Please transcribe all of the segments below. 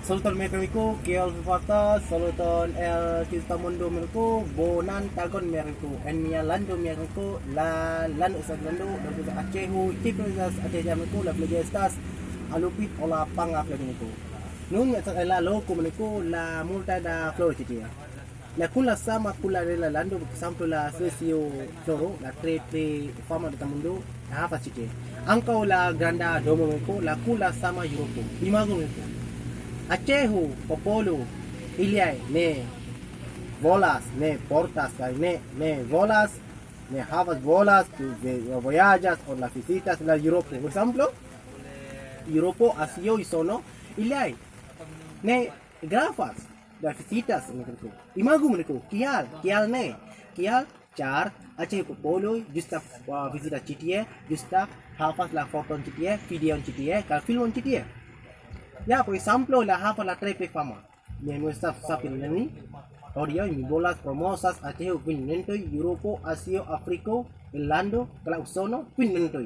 Sultan Mekaniku, Kiel Vivata, Sultan El Kistamundo Meriku, Bonan Tagon Meriku, Enya Lando Meriku, La Lan Usad Lando, Lalu Acehu, Tiprizas Aceh Meriku, La Plegestas, Alupit Ola Panga Meriku. Nun la Loko Meriku, La Multa da Flor Citia. La kula sama kula rela lando sampai la sesio floro la tre fama de tamundo apa citia. Angkau la granda domo meko la kula sama Europe. Imago meko. Acehu, Popolo, Iliai, ne volas, ne portas, ne volas, ne havas volas, voyagas o la visitas la Europa. Por ejemplo, Europa asio y sono, Iliai, ne grafas, la visitas en el Imagu mereka, kial ne, kial char, Aceh Popolo, justa visita citie, justa havas la foton citie, video citie, kal filmon citie. Ya, por ejemplo, la hapa la trepe fama. De nuestra sapinani, Orio y bolas promosas Aceh Vinento, Europa, Asia, Africa, Irlando, Clausono, Vinento.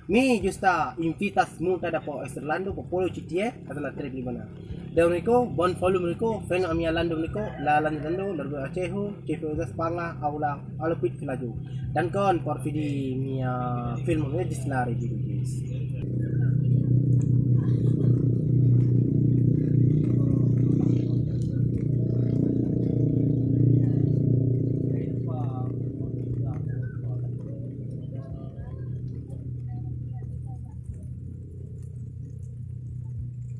Mi justa invitas multa da po Irlando, Popolo Citie, adalah trepe mana. Dan mereka, bon follow mereka, fan amia lando mereka, la lando, lalu Aceh, Cefezas Panga, Aula, Alupit Kelaju. Dan kon por video mia film ini diselari di